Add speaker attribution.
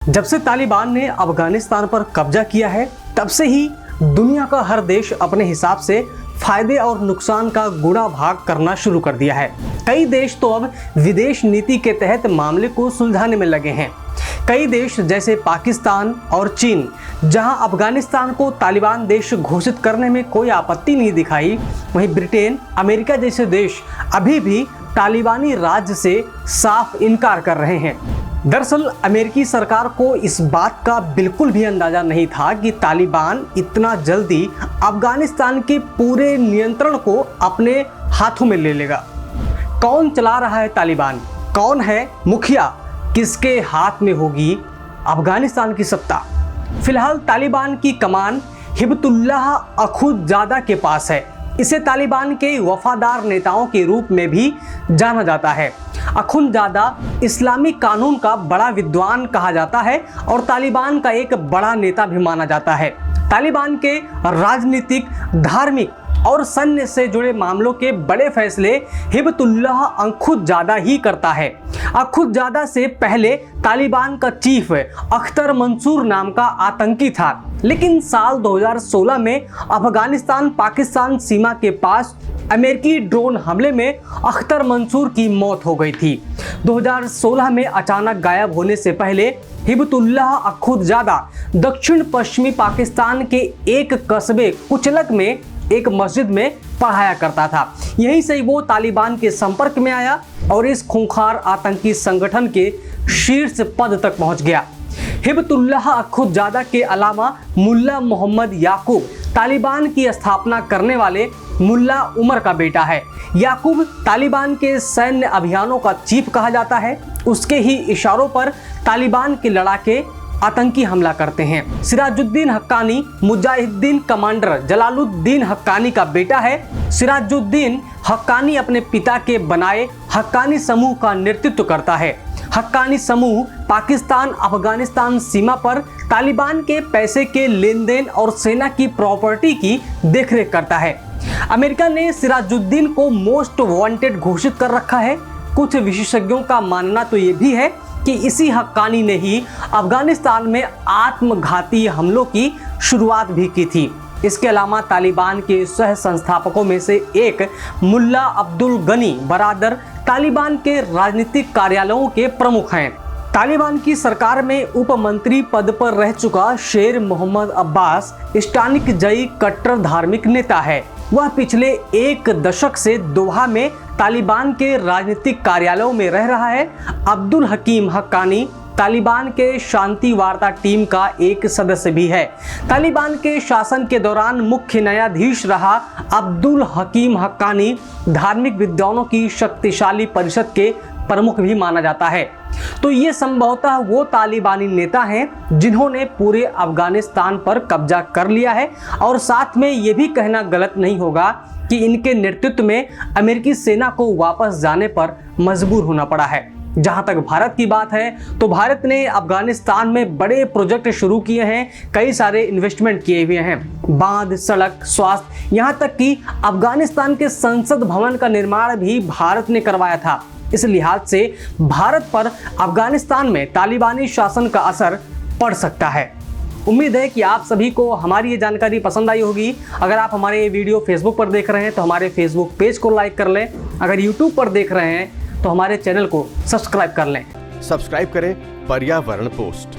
Speaker 1: जब से तालिबान ने अफगानिस्तान पर कब्जा किया है तब से ही दुनिया का हर देश अपने हिसाब से फायदे और नुकसान का गुणा भाग करना शुरू कर दिया है। कई देश तो अब विदेश नीति के तहत मामले को सुलझाने में लगे हैं। कई देश जैसे पाकिस्तान और चीन, जहां अफगानिस्तान को तालिबान देश घोषित करने में कोई आपत्ति नहीं दिखाई, वहीं ब्रिटेन, अमेरिका जैसे देश अभी भी तालिबानी राज्य से साफ इनकार कर रहे हैं। दरअसल अमेरिकी सरकार को इस बात का बिल्कुल भी अंदाजा नहीं था कि तालिबान इतना जल्दी अफगानिस्तान के पूरे नियंत्रण को अपने हाथों में ले लेगा। कौन चला रहा है तालिबान, कौन है मुखिया, किसके हाथ में होगी अफगानिस्तान की सत्ता। फिलहाल तालिबान की कमान हिबतुल्लाह अखुंदजादा के पास है। इसे तालिबान के वफादार नेताओं के रूप में भी जाना जाता है। अखुंदजादा इस्लामिक कानून का बड़ा विद्वान कहा जाता है और तालिबान का एक बड़ा नेता भी माना जाता है। तालिबान के राजनीतिक, धार्मिक और सैन्य से जुड़े मामलों के बड़े फैसले हिबतुल्लाह अखुंदजादा ही करता है। अखुंदजादा से पहले तालिबान का चीफ अख्तर मंसूर नाम का आतंकी था, लेकिन साल 2016 में अफगानिस्तान पाकिस्तान सीमा के पास अमेरिकी ड्रोन हमले में अख्तर मंसूर की मौत हो गई थी। 2016 में अचानक गायब होने से पहले हिबतुल्लाह अखुंदजादा दक्षिण पश्चिमी पाकिस्तान के एक कस्बे कुचलक में एक मस्जिद में पढ़ाया करता था। यहीं से वो तालिबान के संपर्क में आया और इस खूंखार आतंकी संगठन के शीर्ष पद तक पहुंच गया। हिबतुल्लाह अखुंदजादा के अलावा मुल्ला मोहम्मद याकूब तालिबान की स्थापना करने वाले मुल्ला उमर का बेटा है। याकूब तालिबान के सैन्य अभियानों का चीफ कहा जाता है। उसके ही इशारों पर तालिबान के लड़ाके आतंकी हमला करते हैं। सिराजुद्दीन हक्कानी मुजाहिदीन कमांडर जलालुद्दीन हक्कानी का बेटा है। सिराजुद्दीन हक्कानी अपने पिता के बनाए हक्कानी समूह का नेतृत्व करता है। हक्कानी समूह पाकिस्तान अफगानिस्तान सीमा पर तालिबान के पैसे के लेन देन और सेना की प्रॉपर्टी की देखरेख करता है। अमेरिका ने सिराजुद्दीन को मोस्ट वांटेड घोषित कर रखा है। कुछ विशेषज्ञों का मानना तो ये भी है कि इसी हक्कानी ने ही अफगानिस्तान में आत्मघाती हमलों की शुरुआत भी की थी। इसके अलावा तालिबान के सह संस्थापकों में से एक मुल्ला अब्दुल गनी बरादर तालिबान के राजनीतिक कार्यालयों के प्रमुख हैं। तालिबान की सरकार में उप मंत्री पद पर रह चुका शेर मोहम्मद अब्बास इस्लामिक जई कट्टर धार्मिक नेता है। वह पिछले एक दशक से दोहा में तालिबान के राजनीतिक कार्यालयों में रह रहा है। अब्दुल हकीम हक्कानी तालिबान के शांति वार्ता टीम का एक सदस्य भी है। तालिबान के शासन के दौरान मुख्य न्यायाधीश रहा अब्दुल हकीम हक्कानी धार्मिक विद्वानों की शक्तिशाली परिषद के प्रमुख भी माना जाता है। तो ये संभवतः वो तालिबानी नेता हैं जिन्होंने पूरे अफगानिस्तान पर कब्जा कर लिया है। और साथ में ये भी कहना गलत नहीं होगा कि इनके नेतृत्व में अमेरिकी सेना को वापस जाने पर मजबूर होना पड़ा है। जहां तक भारत की बात है तो भारत ने अफगानिस्तान में बड़े प्रोजेक्ट शुरू किए हैं, कई सारे इन्वेस्टमेंट किए हुए हैं, बांध, सड़क, स्वास्थ्य, यहां तक कि अफगानिस्तान के संसद भवन का निर्माण भी भारत ने करवाया था। इस लिहाज से भारत पर अफगानिस्तान में तालिबानी शासन का असर पड़ सकता है। उम्मीद है कि आप सभी को हमारी ये जानकारी पसंद आई होगी। अगर आप हमारे ये वीडियो फेसबुक पर देख रहे हैं तो हमारे फेसबुक पेज को लाइक कर लें। अगर यूट्यूब पर देख रहे हैं तो हमारे चैनल को सब्सक्राइब कर लें।
Speaker 2: सब्सक्राइब करें पर्यावरण पोस्ट।